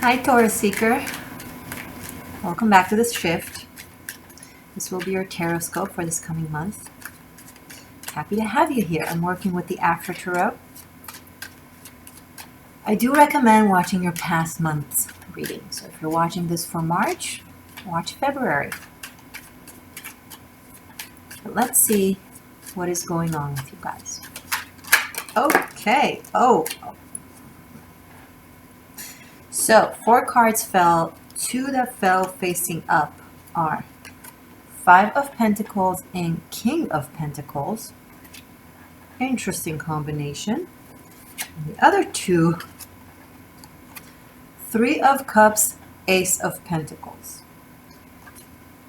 Hi Taurus Seeker, welcome back to this shift. This will be your tarot scope for this coming month. Happy to have you here. I'm working with the After Tarot. I do recommend watching your past month's reading. So if you're watching this for March, watch February. But let's see what is going on with you guys. Okay. So 4 cards fell. 2 that fell facing up are 5 of Pentacles and King of Pentacles. Interesting combination. And the other 2, 3 of Cups, Ace of Pentacles.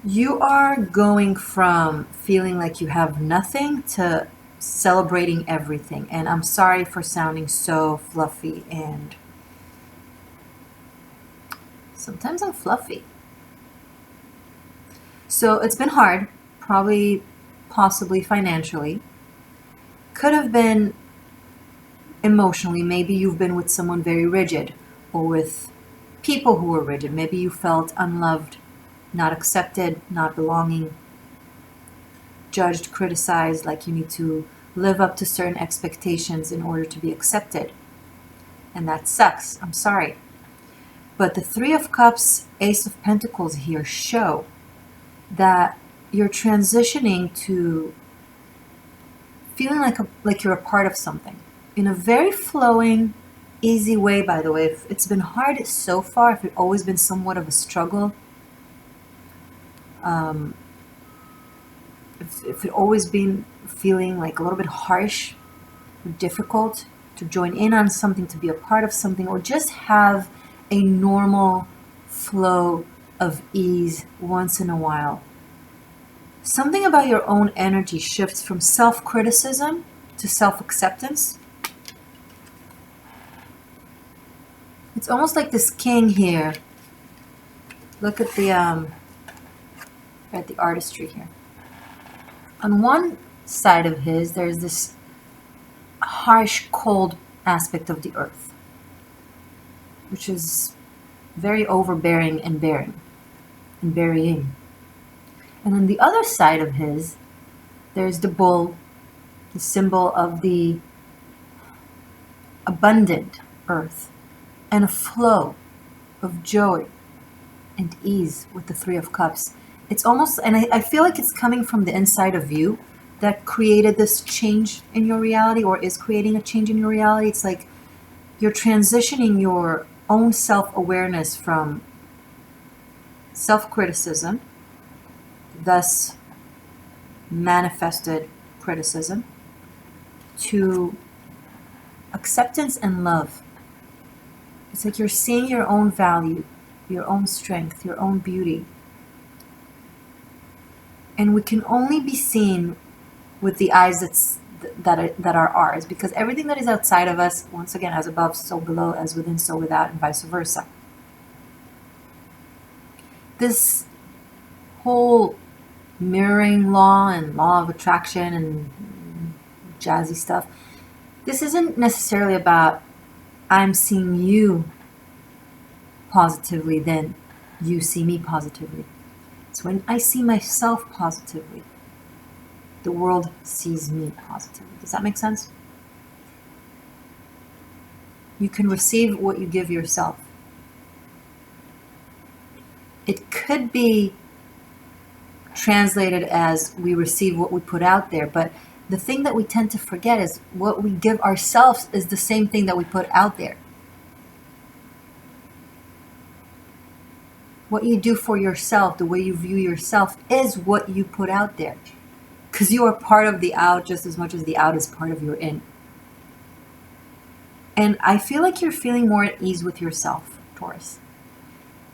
You are going from feeling like you have nothing to celebrating everything. And I'm sorry for sounding so fluffy, and sometimes I'm fluffy. So it's been hard, probably, possibly financially. Could have been emotionally. Maybe you've been with someone very rigid, or with people who were rigid. Maybe you felt unloved, not accepted, not belonging, judged, criticized, like you need to live up to certain expectations in order to be accepted. And that sucks. I'm sorry. But the 3 of Cups, Ace of Pentacles here show that you're transitioning to feeling like you're a part of something in a very flowing, easy way. By the way, if it's been hard so far, if it's always been somewhat of a struggle, if it always been feeling like a little bit harsh or difficult to join in on something, to be a part of something, or just have a normal flow of ease once in a while. Something about your own energy shifts from self-criticism to self-acceptance. It's almost like this king here. Look at the artistry here. On one side of his, there's this harsh, cold aspect of the earth, which is very overbearing and bearing and burying. And on the other side of his, there's the bull, the symbol of the abundant earth, and a flow of joy and ease with the 3 of Cups. It's almost, and I feel like it's coming from the inside of you that created this change in your reality, or is creating a change in your reality. It's like you're transitioning your own self-awareness from self-criticism, thus manifested criticism, to acceptance and love. It's like you're seeing your own value, your own strength, your own beauty. And we can only be seen with the eyes that are ours, because everything that is outside of us, once again, as above, so below, as within, so without, and vice versa. This whole mirroring law and law of attraction and jazzy stuff, this isn't necessarily about I'm seeing you positively, then you see me positively. It's when I see myself positively, the world sees me positively. Does that make sense? You can receive what you give yourself. It could be translated as we receive what we put out there, but the thing that we tend to forget is what we give ourselves is the same thing that we put out there. What you do for yourself, the way you view yourself, is what you put out there. Because you are part of the out just as much as the out is part of your in. And I feel like you're feeling more at ease with yourself, Taurus.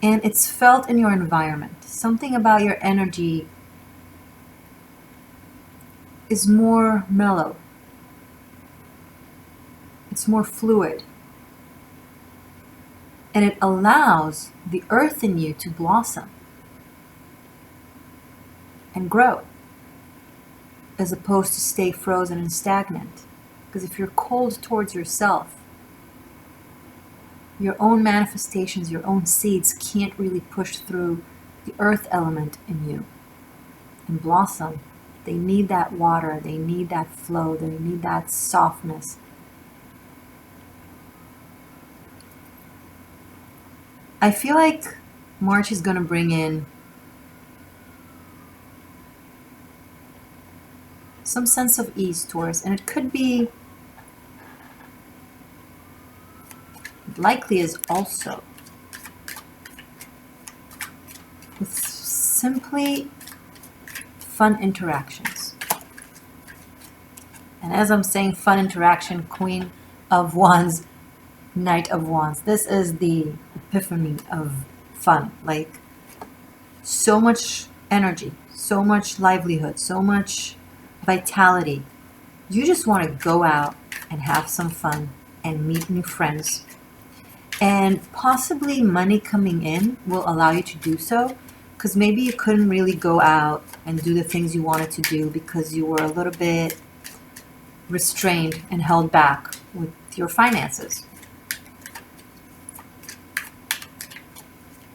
And it's felt in your environment. Something about your energy is more mellow. It's more fluid. And it allows the earth in you to blossom and grow, as opposed to stay frozen and stagnant. Because if you're cold towards yourself, Your own manifestations, your own seeds can't really push through the earth element in you and blossom. They need that water, they need that flow, they need that softness. I feel like March is going to bring in some sense of ease, Taurus, and it could be, likely is also, with simply fun interactions. And as I'm saying fun interaction, Queen of Wands, Knight of Wands, this is the epiphany of fun. Like, so much energy, so much livelihood, so much vitality. You just want to go out and have some fun and meet new friends. And possibly money coming in will allow you to do so, because maybe you couldn't really go out and do the things you wanted to do because you were a little bit restrained and held back with your finances.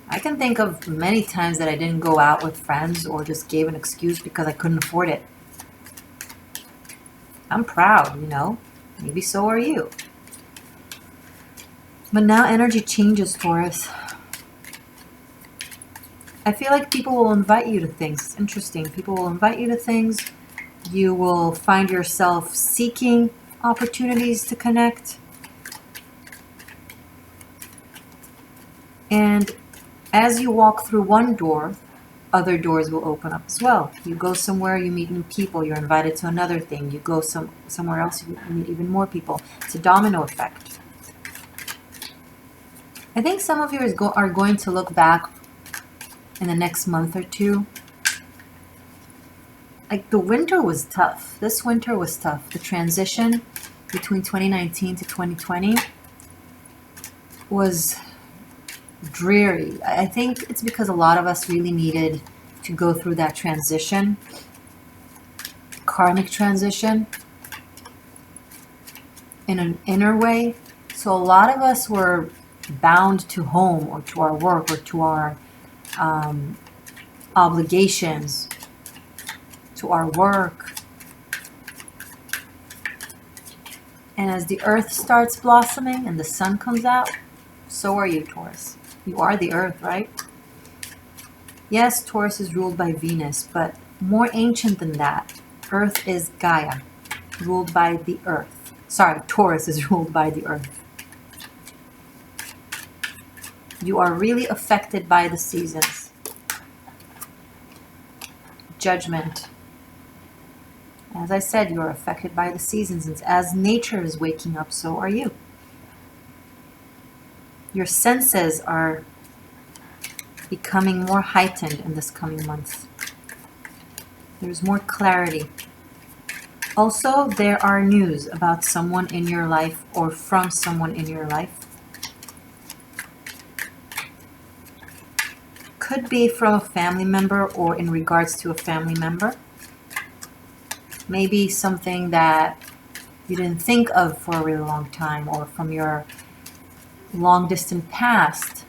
I can think of many times that I didn't go out with friends or just gave an excuse because I couldn't afford it. I'm proud, you know. Maybe so are you. But now energy changes, Taurus. I feel like people will invite you to things. It's interesting. People will invite you to things. You will find yourself seeking opportunities to connect. And as you walk through one door, other doors will open up as well. You go somewhere, you meet new people, you're invited to another thing. You go somewhere else, you meet even more people. It's a domino effect. I think some of you are going to look back in the next month or two. Like, the winter was tough. This winter was tough. The transition between 2019 to 2020 was dreary. I think it's because a lot of us really needed to go through that transition, karmic transition, in an inner way. So a lot of us were bound to home or to our work or to our obligations, to our work. And as the earth starts blossoming and the sun comes out, so are you, Taurus. You are the earth, right? Yes, Taurus is ruled by Venus, but more ancient than that. Earth is Gaia, ruled by the earth. Sorry, Taurus is ruled by the earth. You are really affected by the seasons. Judgment. As I said, you are affected by the seasons. And as nature is waking up, so are you. Your senses are becoming more heightened in this coming month. There's more clarity. Also, there are news about someone in your life or from someone in your life. Could be from a family member or in regards to a family member. Maybe something that you didn't think of for a really long time, or from your long distant past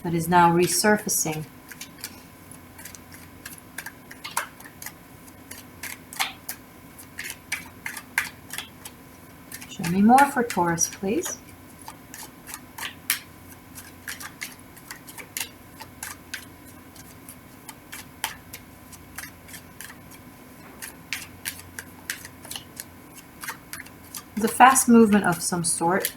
that is now resurfacing. Show me more for Taurus, please. The fast movement of some sort.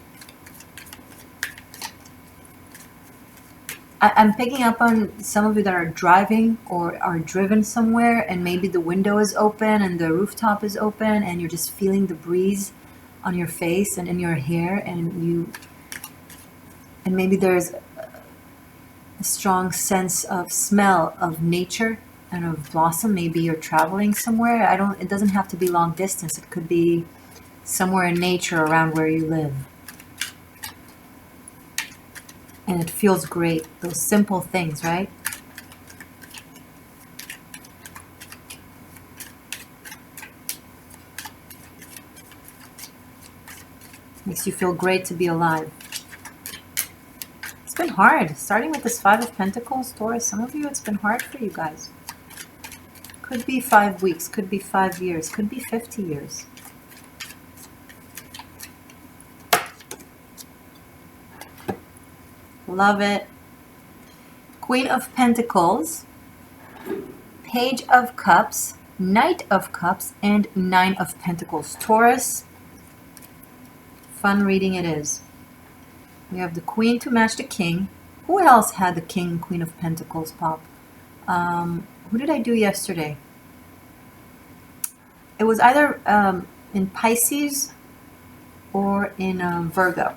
I'm picking up on some of you that are driving or are driven somewhere, and maybe the window is open and the rooftop is open and you're just feeling the breeze on your face and in your hair, and maybe there's a strong sense of smell of nature and of blossom. Maybe you're traveling somewhere. It doesn't have to be long distance. It could be somewhere in nature around where you live. And it feels great. Those simple things, right? Makes you feel great to be alive. It's been hard. Starting with this 5 of Pentacles, Taurus, some of you, it's been hard for you guys. Could be 5 weeks, could be 5 years, could be 50 years. Love it. Queen of Pentacles, Page of Cups, Knight of Cups, and 9 of Pentacles. Taurus, fun reading it is. We have the Queen to match the King. Who else had the King and Queen of Pentacles pop? Who did I do yesterday? It was either in Pisces or in Virgo.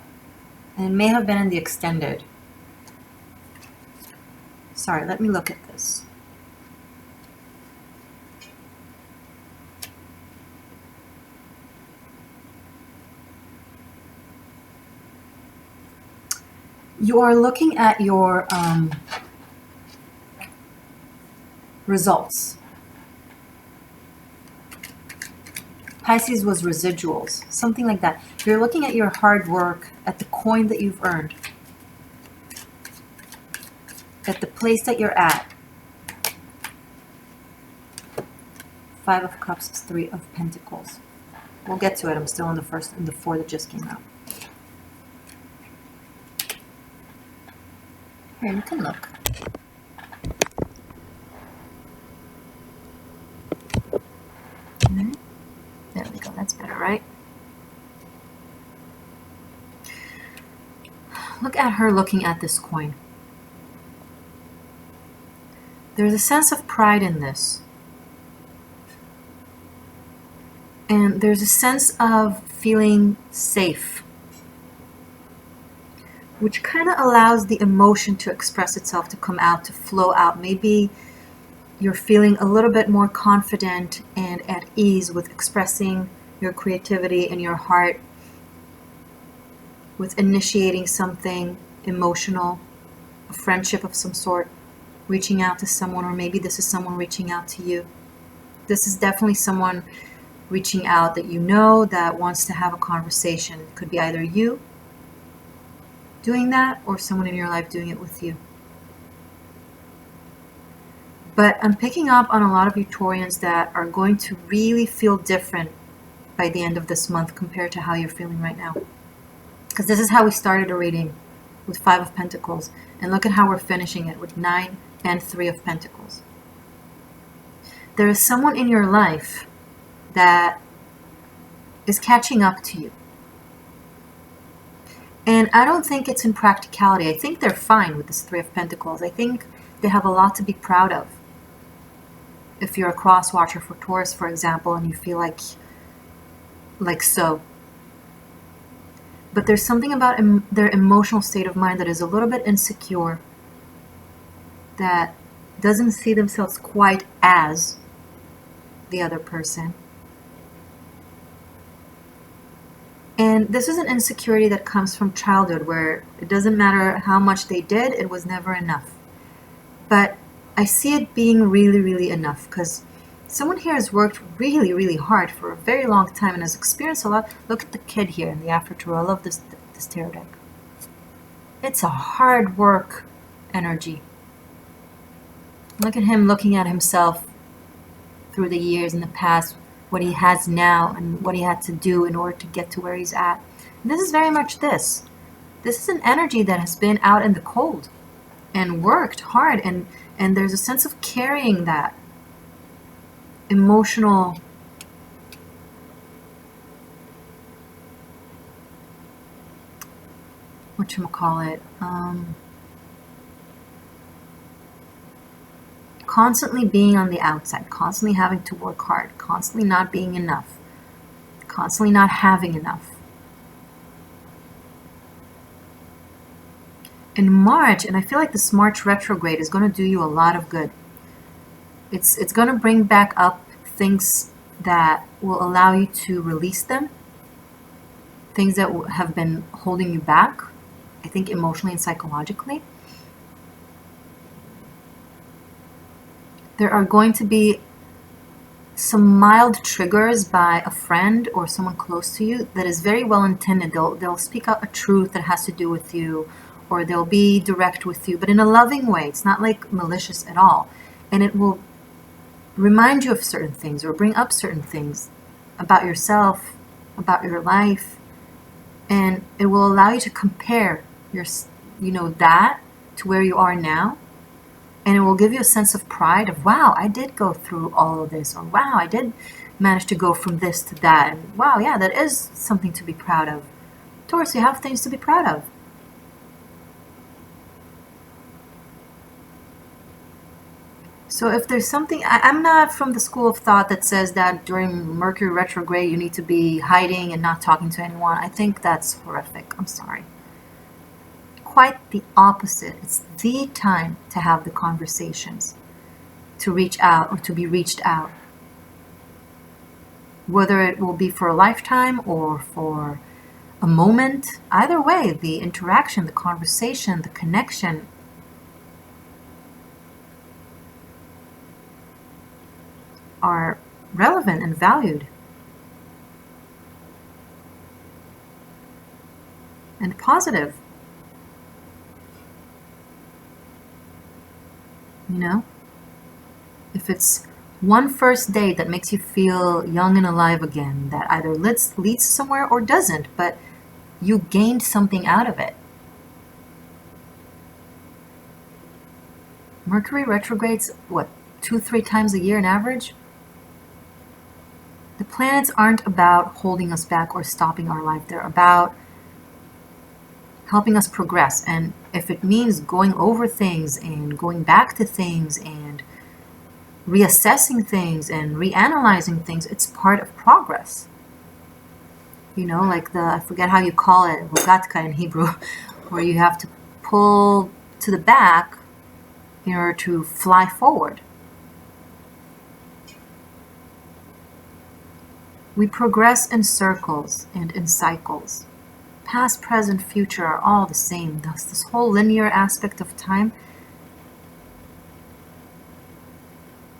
And it may have been in the extended. Sorry, let me look at this. You are looking at your results. Pisces was residuals, something like that. You're looking at your hard work, at the coin that you've earned, at the place that you're at. 5 of Cups is 3 of Pentacles. We'll get to it. I'm still in the 4 that just came out. Here, you can look. There we go. That's better, right? Look at her looking at this coin. There's a sense of pride in this. And there's a sense of feeling safe, which kind of allows the emotion to express itself, to come out, to flow out. Maybe you're feeling a little bit more confident and at ease with expressing your creativity and your heart, with initiating something emotional, a friendship of some sort, reaching out to someone, or maybe this is someone reaching out to you. This is definitely someone reaching out that you know, that wants to have a conversation. It could be either you doing that or someone in your life doing it with you. But I'm picking up on a lot of you Taurians that are going to really feel different by the end of this month compared to how you're feeling right now. Because this is how we started a reading with 5 of Pentacles. And look at how we're finishing it with 9 and 3 of Pentacles. There is someone in your life that is catching up to you. And I don't think it's in practicality. I think they're fine with this 3 of Pentacles. I think they have a lot to be proud of. If you're a cross watcher for Taurus, for example, and you feel like so. But there's something about their emotional state of mind that is a little bit insecure, that doesn't see themselves quite as the other person. And this is an insecurity that comes from childhood, where it doesn't matter how much they did, it was never enough. But I see it being really, really enough, because someone here has worked really, really hard for a very long time and has experienced a lot. Look at the kid here in the After Tarot. I love this tarot deck. It's a hard work energy. Look at him looking at himself through the years in the past, what he has now and what he had to do in order to get to where he's at. And this is very much this. This is an energy that has been out in the cold and worked hard, and there's a sense of carrying that emotional whatchamacallit, constantly being on the outside, constantly having to work hard, constantly not being enough, constantly not having enough. In March, and I feel like this March retrograde is going to do you a lot of good. It's going to bring back up things that will allow you to release them, things that have been holding you back, I think emotionally and psychologically. There are going to be some mild triggers by a friend or someone close to you that is very well intended. They'll speak out a truth that has to do with you, or they'll be direct with you, but in a loving way. It's not like malicious at all. And it will remind you of certain things or bring up certain things about yourself, about your life, and it will allow you to compare your, that to where you are now. And it will give you a sense of pride of, wow, I did go through all of this, or wow, I did manage to go from this to that, and wow, yeah, that is something to be proud of. Taurus, you have things to be proud of. So if there's something, I'm not from the school of thought that says that during Mercury retrograde you need to be hiding and not talking to anyone. I think that's horrific. I'm sorry. Quite the opposite. It's the time to have the conversations, to reach out or to be reached out. Whether it will be for a lifetime or for a moment, either way, the interaction, the conversation, the connection are relevant and valued and positive. If it's one first date that makes you feel young and alive again, that either leads somewhere or doesn't, but you gained something out of it. Mercury retrogrades, 2-3 times a year on average? The planets aren't about holding us back or stopping our life. They're about helping us progress. And if it means going over things and going back to things and reassessing things and reanalyzing things, it's part of progress. Like I forget how you call it, Vogatka in Hebrew, where you have to pull to the back in order to fly forward. We progress in circles and in cycles. Past, present, future are all the same. Thus, this whole linear aspect of time,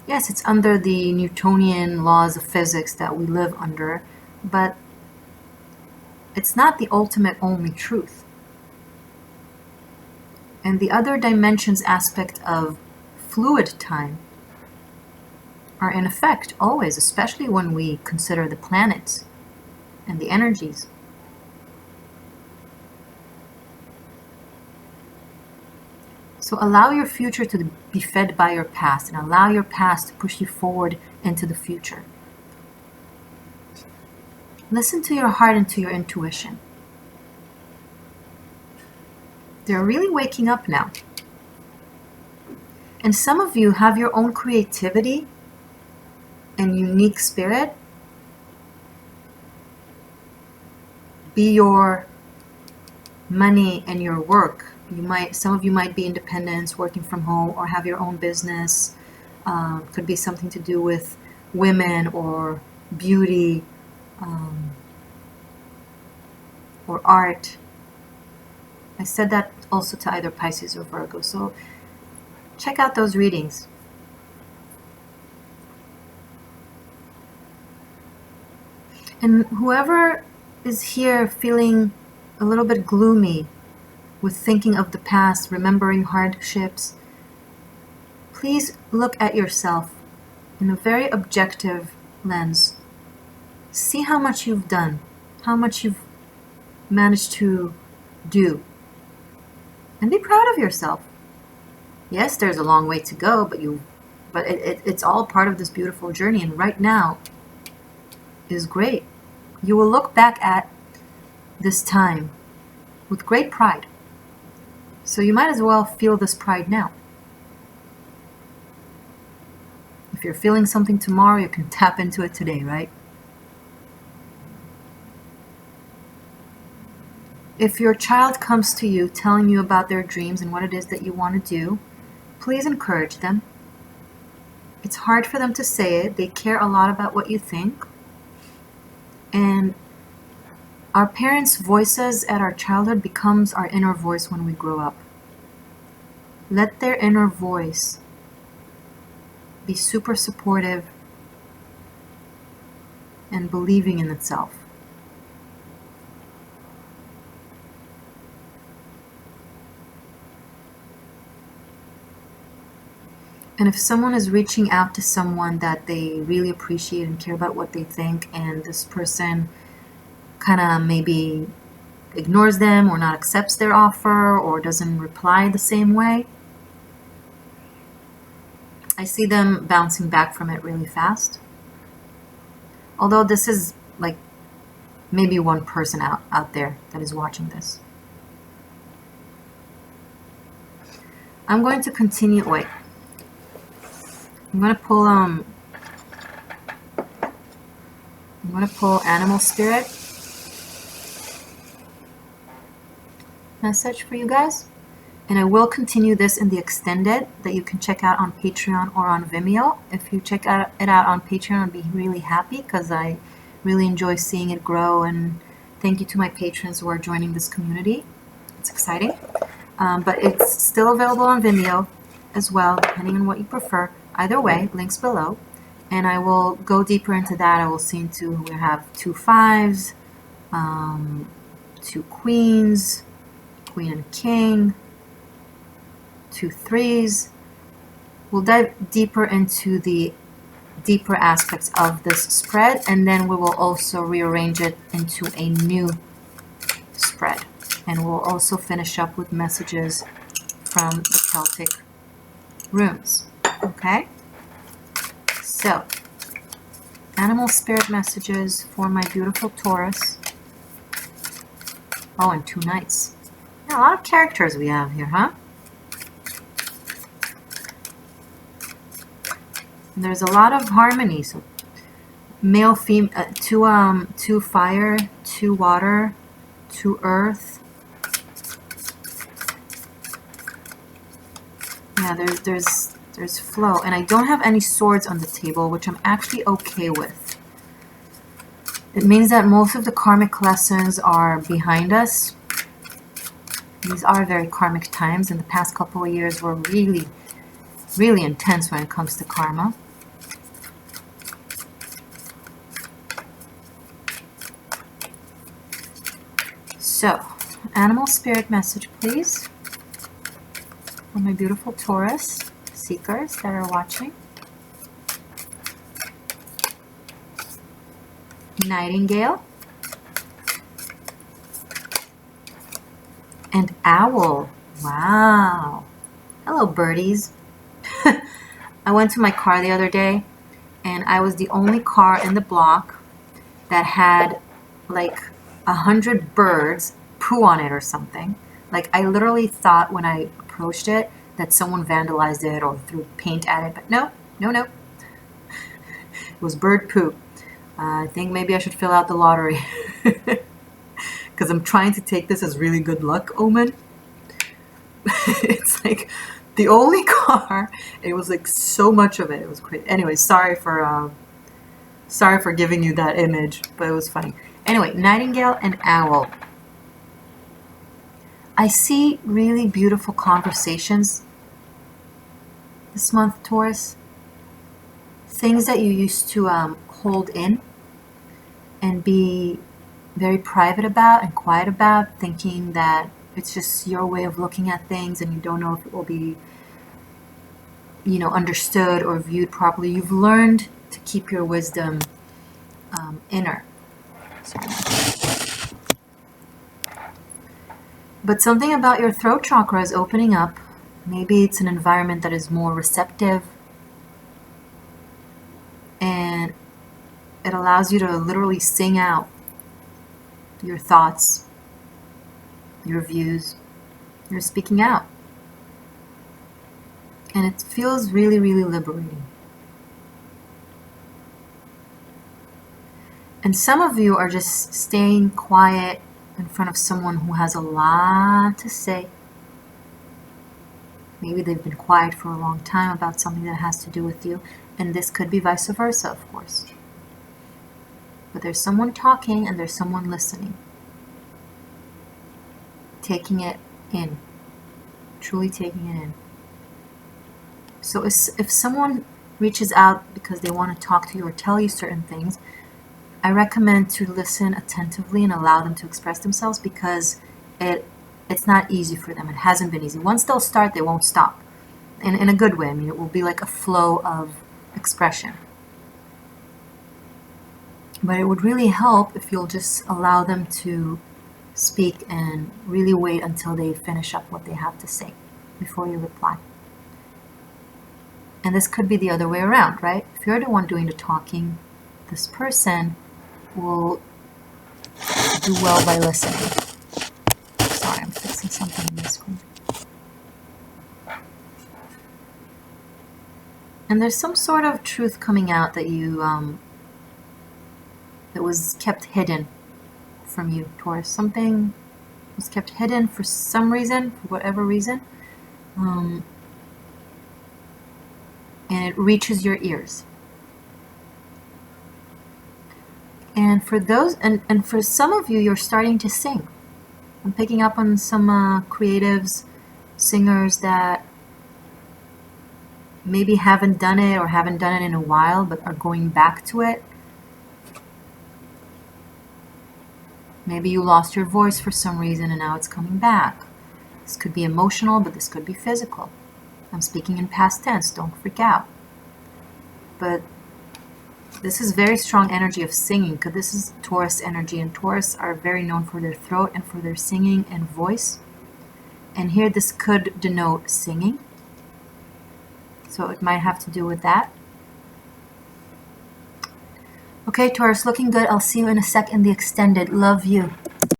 yes, it's under the Newtonian laws of physics that we live under, but it's not the ultimate only truth. And the other dimensions aspect of fluid time are in effect always, especially when we consider the planets and the energies. So allow your future to be fed by your past, and allow your past to push you forward into the future. Listen to your heart and to your intuition. They're really waking up now. And some of you have your own creativity and unique spirit. Be your money and your work. Some of you might be independents, working from home, or have your own business. Could be something to do with women or beauty, or art. I said that also to either Pisces or Virgo. So check out those readings. And whoever is here feeling a little bit gloomy with thinking of the past, remembering hardships, please look at yourself in a very objective lens. See how much you've done, how much you've managed to do, and be proud of yourself. Yes, there's a long way to go, but it's all part of this beautiful journey, and right now is great. You will look back at this time with great pride. So you might as well feel this pride now. If you're feeling something tomorrow, you can tap into it today, right? If your child comes to you telling you about their dreams and what it is that you want to do, please encourage them. It's hard for them to say it. They care a lot about what you think. And our parents' voices at our childhood becomes our inner voice when we grow up. Let their inner voice be super supportive and believing in itself. And if someone is reaching out to someone that they really appreciate and care about what they think, and this person kind of maybe ignores them or not accepts their offer or doesn't reply the same way, I see them bouncing back from it really fast. Although this is like maybe one person out there that is watching this. I'm going to continue. Wait. I'm going to pull Animal Spirit message for you guys. And I will continue this in the extended that you can check out on Patreon or on Vimeo. If you check it out on Patreon, I'd be really happy because I really enjoy seeing it grow. And thank you to my patrons who are joining this community. It's exciting. But it's still available on Vimeo as well, depending on what you prefer. Either way, links below. And I will go deeper into that. I will see into, we have 2 5s, 2 queens, queen and king, 2 3s. We'll dive deeper into the deeper aspects of this spread, and then we will also rearrange it into a new spread. And we'll also finish up with messages from the Celtic runes. Okay? So, animal spirit messages for my beautiful Taurus. Oh, and 2 knights. Yeah, a lot of characters we have here, huh? And there's a lot of harmony. So, male, female, 2 fire, 2 water, 2 earth. Yeah, there's flow, and I don't have any swords on the table, which I'm actually okay with. It means that most of the karmic lessons are behind us. These are very karmic times, and the past couple of years were really, really intense when it comes to karma. So, animal spirit message, please, for my beautiful Taurus seekers that are watching. Nightingale and owl. Wow. Hello, birdies. I went to my car the other day, and I was the only car in the block that had like 100 birds poo on it or something. Like, I literally thought when I approached it that someone vandalized it or threw paint at it, but no. It was bird poo. I think maybe I should fill out the lottery because I'm trying to take this as really good luck omen. It's like the only car. It was like so much of it. It was crazy. Anyway, sorry for giving you that image, but it was funny. Anyway, nightingale and owl. I see really beautiful conversations this month, Taurus. Things that you used to hold in and be very private about and quiet about, thinking that it's just your way of looking at things and you don't know if it will be, understood or viewed properly. You've learned to keep your wisdom inner. Sorry. But something about your throat chakra is opening up. Maybe it's an environment that is more receptive, and it allows you to literally sing out your thoughts, your views. You're speaking out. And it feels really, really liberating. And some of you are just staying quiet in front of someone who has a lot to say. Maybe they've been quiet for a long time about something that has to do with you, and this could be vice versa, of course. But there's someone talking and there's someone listening. Taking it in. Truly taking it in. So if someone reaches out because they want to talk to you or tell you certain things, I recommend to listen attentively and allow them to express themselves, because it's not easy for them. It hasn't been easy. Once they'll start, they won't stop. in a good way. I mean, it will be like a flow of expression. But it would really help if you'll just allow them to speak and really wait until they finish up what they have to say before you reply. And this could be the other way around, right? If you're the one doing the talking, this person will do well by listening. Sorry, I'm fixing something on my screen. And there's some sort of truth coming out that you that was kept hidden from you, Taurus. Something was kept hidden for some reason, for whatever reason, and it reaches your ears. And for those, and for some of you, you're starting to sing. I'm picking up on some creatives, singers that maybe haven't done it or haven't done it in a while, but are going back to it. Maybe you lost your voice for some reason and now it's coming back. This could be emotional, but this could be physical. I'm speaking in past tense, don't freak out. But this is very strong energy of singing, because this is Taurus energy, and Taurus are very known for their throat and for their singing and voice. And here this could denote singing. So it might have to do with that. Okay, Taurus, looking good. I'll see you in a sec in the extended. Love you.